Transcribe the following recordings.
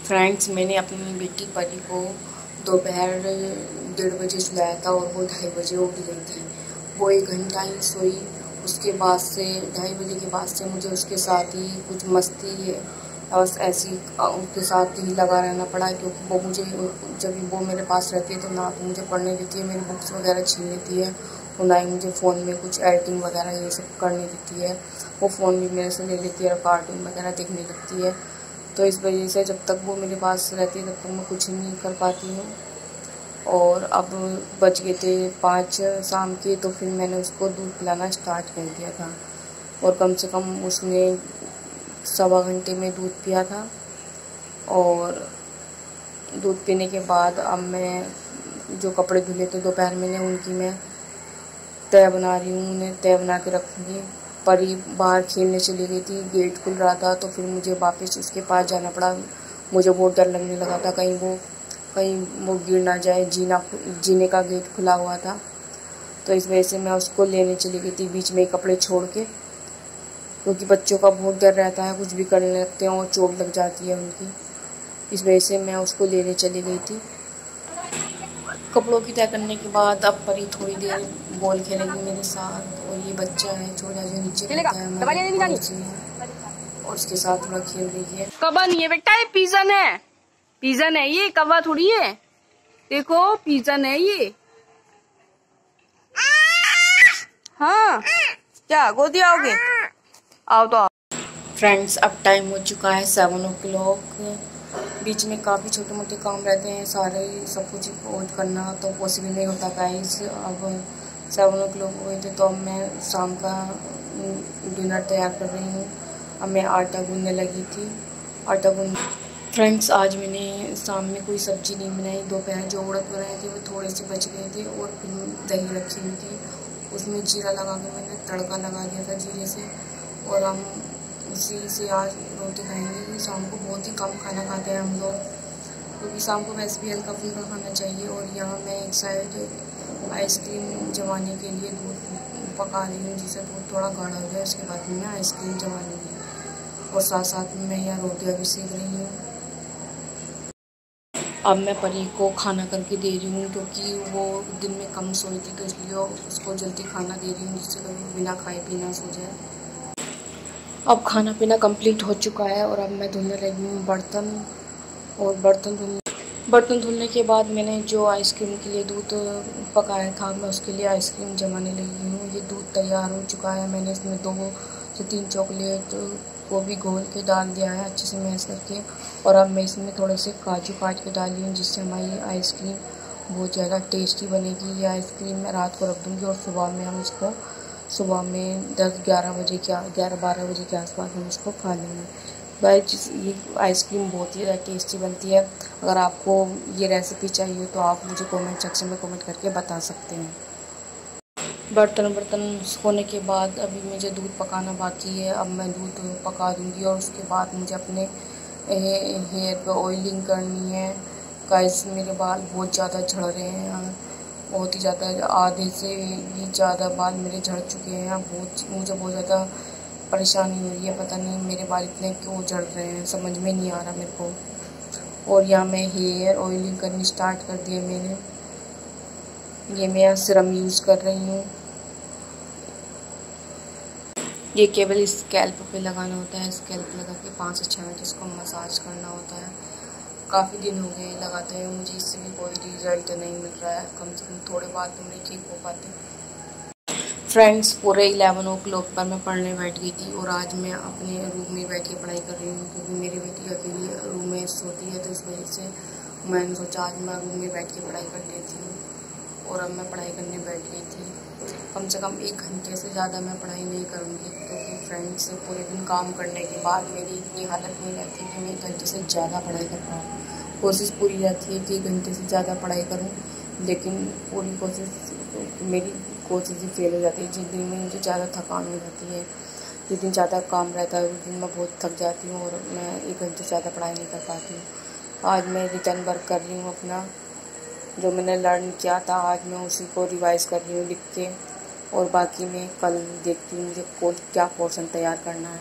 Friends, मैंने अपनी बेटी परी को दोपहर 1:30 बजे सुलाया था और वो 2:30 बजे उठ गई थी। वो 1 घंटा ही सोई। उसके बाद से 2:30 बजे के बाद से मुझे उसके साथ ही कुछ मस्ती है बस ऐसी उसके साथ ही लगा रहना पड़ा, क्योंकि वो मुझे जब वो मेरे पास रहती है तो ना तो मुझे पढ़ने देती है, मेरी बुक्स वगैरह छीन लेती है और ना ही मुझे फ़ोन में कुछ एडिटिंग वगैरह ये सब करने देती है। वो फ़ोन भी मेरे से ले लेती है और कार्टून वगैरह देखने लगती है। तो इस वजह से जब तक वो मेरे पास रहती है तब तक मैं कुछ नहीं कर पाती हूँ। और अब बज गए थे 5 शाम के, तो फिर मैंने उसको दूध पिलाना स्टार्ट कर दिया था और कम से कम उसने 1.25 घंटे में दूध पिया था। और दूध पीने के बाद अब मैं जो कपड़े धुले थे दोपहर में उनकी मैं तय बना रही हूँ, उन्हें तय बना के रखूँगी। परी बाहर खेलने चली गई थी, गेट खुल रहा था तो फिर मुझे वापस उसके पास जाना पड़ा। मुझे बहुत डर लगने लगा था कहीं वो गिर ना जाए, जीने का गेट खुला हुआ था। तो इस वजह से मैं उसको लेने चली गई थी बीच में कपड़े छोड़ के, क्योंकि बच्चों का बहुत डर रहता है, कुछ भी करने लगते हैं और चोट लग जाती है उनकी। इस वजह से मैं उसको लेने चली गई थी। कपड़ों की तय करने के बाद अब परी थोड़ी देर बॉल खेलेगी मेरे साथ, और ये बच्चा है छोटा जो नीचे रहता है और उसके साथ थोड़ा खेल रही है। कबा नहीं है बेटा, ये पिजन है। पिजन है ये, कबा थोड़ी है। देखो पिजन है ये। हाँ क्या गोदी आओगे? आओ तो आओ। फ्रेंड्स, अब टाइम हो चुका है 7 o'clock। बीच में काफ़ी छोटे मोटे काम रहते हैं, सारे सब कुछ होल्ड करना तो पॉसिबल नहीं होता गाइस। अब 7 o'clock हुए थे तो अब मैं शाम का डिनर तैयार कर रही हूँ। अब मैं आटा गूंदने लगी थी। फ्रेंड्स, आज मैंने शाम में कोई सब्ज़ी नहीं बनाई। दोपहर जो उड़द बनाए थे वो थोड़े से बच गए थे और फिर दही रखी हुई थी, उसमें जीरा लगा के मैंने तड़का लगा दिया था जीरे से, और हम उसी से आज रोटी खाएंगे। शाम को बहुत ही कम खाना खाते हैं हम लोग, क्योंकि शाम को वैसे भी हल्का फुल्का खाना चाहिए। और यहाँ मैं एक साइड आइसक्रीम जमाने के लिए दूध पका रही हूँ, जिससे दूध थोड़ा गाढ़ा हो जाए, उसके बाद मैं आइसक्रीम जमा लूँगी। और साथ साथ में मैं यहाँ रोटियाँ भी सेक रही हूँ। अब मैं परी को खाना करके दे रही हूँ, क्योंकि वो दिन में कम सोई थी तो इसलिए उसको जल्दी खाना दे रही हूँ, जिससे कभी बिना खाए भी ना सो जाए। अब खाना पीना कंप्लीट हो चुका है और अब मैं धुलने लगी हूँ बर्तन। और बर्तन धुलने के बाद मैंने जो आइसक्रीम के लिए दूध पकाया था, मैं उसके लिए आइसक्रीम जमाने लगी हूँ। ये दूध तैयार हो चुका है। मैंने इसमें 2 से 3 चॉकलेट को भी घोल के डाल दिया है अच्छे से मैश करके। और अब मैं इसमें थोड़े से काजू काट के डाली हूँ, जिससे हमारी आइसक्रीम बहुत ज़्यादा टेस्टी बनेगी। ये आइसक्रीम मैं रात को रख दूँगी और सुबह में 11-12 बजे के आसपास हम इसको खा लेंगे। गाइस, ये आइसक्रीम बहुत ही ज़्यादा टेस्टी बनती है। अगर आपको ये रेसिपी चाहिए तो आप मुझे कमेंट सेक्शन में कमेंट करके बता सकते हैं। बर्तन होने के बाद अभी मुझे दूध पकाना बाकी है। अब मैं दूध पका दूँगी और उसके बाद मुझे अपने हेयर पे ऑयलिंग करनी है। गाइस, मेरे बाल बहुत ज़्यादा झड़ रहे हैं, बहुत ही ज़्यादा, आधे से भी ज़्यादा बाल मेरे झड़ चुके हैं। मुझे बहुत ज़्यादा परेशानी हो रही है, पता नहीं मेरे बाल इतने क्यों झड़ रहे हैं, समझ में नहीं आ रहा मेरे को। और यहाँ मैं हेयर ऑयलिंग करनी स्टार्ट कर दी है मैंने। ये मैं सीरम यूज़ कर रही हूँ। ये केवल स्कैल्प पे लगाना होता है। स्कैल्प लगा के 5 से 6 मिनट इसको मसाज करना होता है। काफ़ी दिन हो गए लगाते हैं, मुझे इससे भी कोई रिजल्ट नहीं मिल रहा है। कम से कम थोड़े बाद तो मेरे ठीक हो पाते। फ्रेंड्स, पूरे 11 o'clock पर मैं पढ़ने बैठ गई थी और आज मैं अपने रूम में बैठ के पढ़ाई कर रही हूँ, क्योंकि मेरी बेटी अकेली रूम में सोती है, तो इस वजह से मैंने सोचा आज मैं रूम में बैठ के पढ़ाई कर लेती हूँ। और अब मैं पढ़ाई करने बैठ गई थी। कम से कम 1 घंटे से ज़्यादा मैं पढ़ाई नहीं करूँगी, क्योंकि फ्रेंड्स पूरे दिन काम करने के बाद मेरी इतनी हालत नहीं रहती कि मैं 1 घंटे से ज़्यादा पढ़ाई कर पाऊँ। कोशिश पूरी रहती है कि 1 घंटे से ज़्यादा पढ़ाई करूँ, लेकिन पूरी मेरी कोशिश ही फेल हो जाती है। जिस दिन में मुझे ज़्यादा थकान हो जाती है, जिस दिन ज़्यादा काम रहता है, उस दिन मैं बहुत थक जाती हूँ और मैं 1 घंटे से ज़्यादा पढ़ाई नहीं कर पाती हूँ। आज मैं रिटर्न वर्क कर रही हूँ अपना, जो मैंने लर्न किया था आज मैं उसी को रिवाइज़ कर रही हूँ लिख के, और बाकी मैं कल देखती हूँ मुझे क्या पोर्शन तैयार करना है।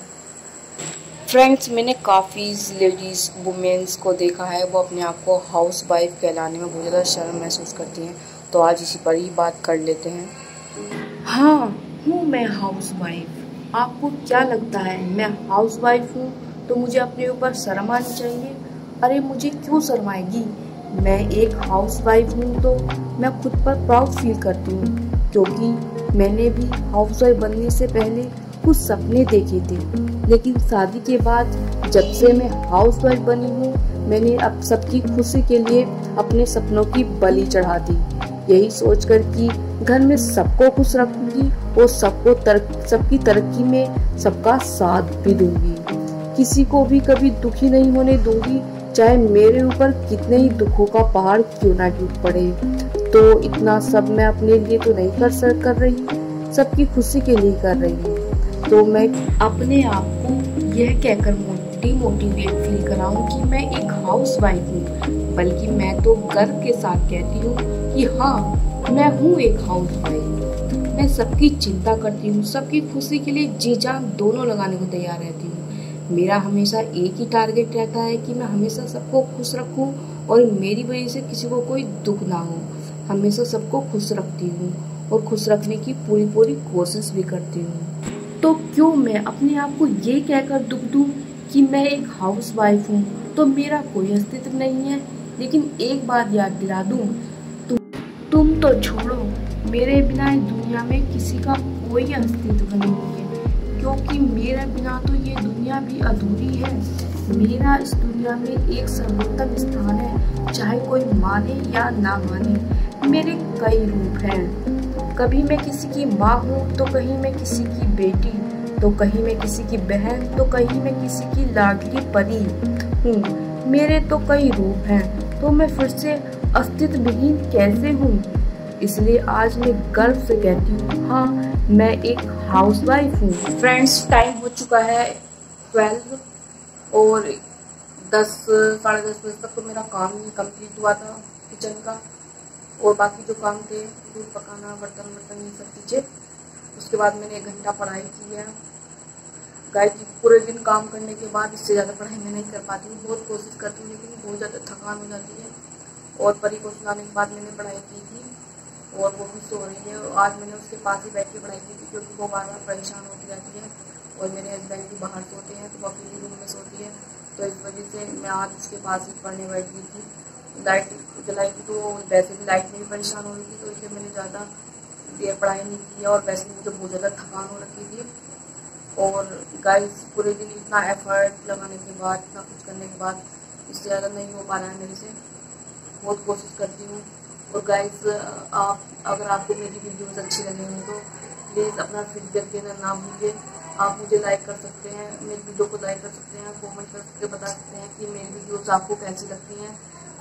फ्रेंड्स, मैंने काफ़ी लेडीज़ वुमेन्स को देखा है वो अपने आप को हाउस वाइफ कहलाने में बहुत ज़्यादा शर्म महसूस करती हैं। तो आज इसी पर ही बात कर लेते हैं। हाँ, हूँ मैं हाउस वाइफ। आपको क्या लगता है मैं हाउस वाइफ हूँ तो मुझे अपने ऊपर शर्म आनी चाहिए? अरे मुझे क्यों शर्म आएगी? मैं एक हाउस वाइफ हूँ तो मैं खुद पर प्राउड फील करती हूँ, क्योंकि मैंने भी हाउस वाइफ बनने से पहले कुछ सपने देखे थे, लेकिन शादी के बाद जब से मैं हाउस वाइफ बनी हूँ मैंने अब सबकी खुशी के लिए अपने सपनों की बलि चढ़ा दी, यही सोचकर कि घर में सबको खुश रखूंगी और सबकी तरक्की में सबका साथ भी दूंगी, किसी को भी कभी दुखी नहीं होने दूंगी, चाहे मेरे ऊपर कितने ही दुखों का पहाड़ क्यों ना टूट पड़े। तो इतना सब मैं अपने लिए तो नहीं कर रही, सबकी खुशी के लिए कर रही हूँ। तो मैं अपने आप को यह कहकर डिमोटिवेट फील कराऊं कि मैं एक हाउस वाइफ हूँ, बल्कि मैं तो गर्व के साथ कहती हूँ कि हाँ, मैं हूँ एक हाउस वाइफ। मैं सबकी चिंता करती हूँ, सबकी खुशी के लिए जी जान दोनों लगाने को तैयार रहती हूँ। मेरा हमेशा एक ही टारगेट रहता है कि मैं हमेशा सबको खुश रखूं और मेरी वजह से किसी को कोई दुख ना हो। हमेशा सबको खुश रखती हूँ और खुश रखने की पूरी कोशिश भी करती हूँ। तो क्यों मैं अपने आप को ये कहकर दुख दूं कि मैं एक हाउस वाइफ हूँ तो मेरा कोई अस्तित्व नहीं है? लेकिन एक बात याद दिला दूं, तुम तो छोड़ो, मेरे बिना इस दुनिया में किसी का कोई अस्तित्व नहीं है, क्योंकि मेरे बिना तो ये दुनिया भी अधूरी है। मेरा इस दुनिया में एक सर्वोत्तम स्थान है, चाहे कोई माने या ना माने। मेरे कई रूप हैं, कभी मैं किसी की माँ हूँ तो कहीं मैं किसी की बेटी, तो कहीं मैं किसी की बहन, तो कहीं मैं किसी की लाडली परी हूँ। मेरे तो कई रूप हैं, तो मैं फिर से अस्तित्व विहीन कैसे हूँ? इसलिए आज मैं गर्व से कहती हूँ, हाँ, मैं एक हाउस वाइफ हूँ। फ्रेंड्स, टाइम हो चुका है 12 और 10 साढ़े 10 बजे तक तो मेरा काम ही कंप्लीट हुआ था किचन का, और बाकी जो काम थे दूध पकाना, बर्तन ये सब चीज़ें, उसके बाद मैंने 1 घंटा पढ़ाई की है। गाय की पूरे दिन काम करने के बाद इससे ज़्यादा पढ़ाई मैं नहीं कर पाती हूँ, बहुत कोशिश करती हूँ लेकिन बहुत ज़्यादा थकान हो जाती है। और परी को सुलाने के बाद मैंने पढ़ाई की थी और वो भी सो रही है। आज मैंने उसके पास ही बैठ के पढ़ाई की थी, क्योंकि वो बार बार परेशान होती रहती है और मेरे हस्बैंड भी बाहर सोते हैं तो वो अकेली रूम में सोती है, तो इस वजह से मैं आज उसके पास ही पढ़ने बैठ गई थी। लाइट जलाई थी तो वैसे भी लाइट में भी परेशान हो रही थी, तो इसलिए मैंने ज़्यादा देर पढ़ाई नहीं की है, और वैसे मुझे बहुत ज़्यादा थकान हो रखी थी। और गाइस, पूरे दिन इतना एफर्ट लगाने के बाद, इतना कुछ करने के बाद इससे ज़्यादा नहीं हो पा रहा है मेरे से, बहुत कोशिश करती हूँ। और गाइस, अगर आपको मेरी वीडियोस अच्छी लगे हैं तो प्लीज़ अपना फीडबैक देना ना भूलिए। आप मुझे लाइक कर सकते हैं, मेरी वीडियो को लाइक कर सकते हैं, कमेंट करके बता सकते हैं कि मेरी वीडियोस आपको कैसी लगती हैं।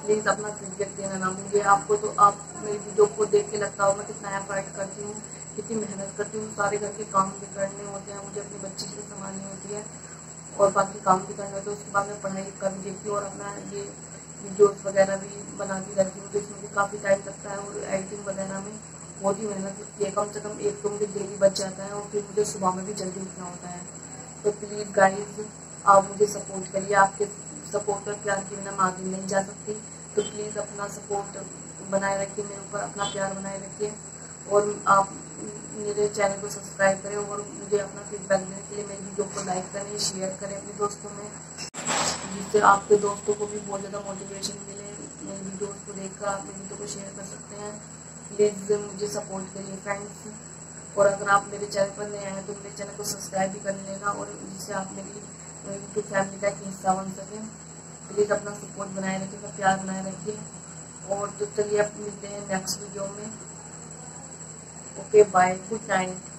प्लीज़ अपना फीडबैक देना ना भूलिए। आपको तो आप मेरी वीडियो को देख के लगता हो मैं कितना एफर्ट करती हूँ, कितनी मेहनत करती हूँ। सारे घर के काम भी करने होते हैं, मुझे अपनी बच्ची भी संभालनी होती है और बाकी काम भी करने होते हैं। उसके बाद मैं पढ़ाई कर भी देती हूँ और अपना ये वीडियोस वगैरह भी बनाती रहती हूँ, तो इसमें भी काफ़ी टाइम लगता है और एडिटिंग वगैरह में बहुत ही मेहनत लगती है। कम से कम एक तो मुझे डेली बच जाता है और फिर मुझे सुबह में भी जल्दी उठना होता है। तो प्लीज़ गाइज, आप मुझे सपोर्ट करिए। आपके सपोर्ट और प्यार के बिना मैं आगे नहीं जा सकती, तो प्लीज़ अपना सपोर्ट बनाए रखिए, मेरे ऊपर अपना प्यार बनाए रखिए, और आप मेरे चैनल को सब्सक्राइब करें और मुझे अपना फीडबैक देने के लिए मेरी वीडियो को लाइक करें, शेयर करें अपने दोस्तों में, जिससे आपके दोस्तों को भी बहुत ज़्यादा मोटिवेशन मिले। मेरी वीडियोस को देखकर आप मेरी वीडियो को शेयर कर सकते हैं। प्लीज़ मुझे सपोर्ट करिए फ्रेंड्स, और अगर आप मेरे चैनल पर नए आए तो मेरे चैनल को सब्सक्राइब भी कर लेना, और जिससे आप मेरी यूट्यूब फैमिली का एक हिस्सा बन सकें। प्लीज़ अपना सपोर्ट बनाए रखिए, अपना प्यार बनाए रखिए, और तो चलिए अब मिलते हैं नेक्स्ट वीडियो में। Okay, bye, good night.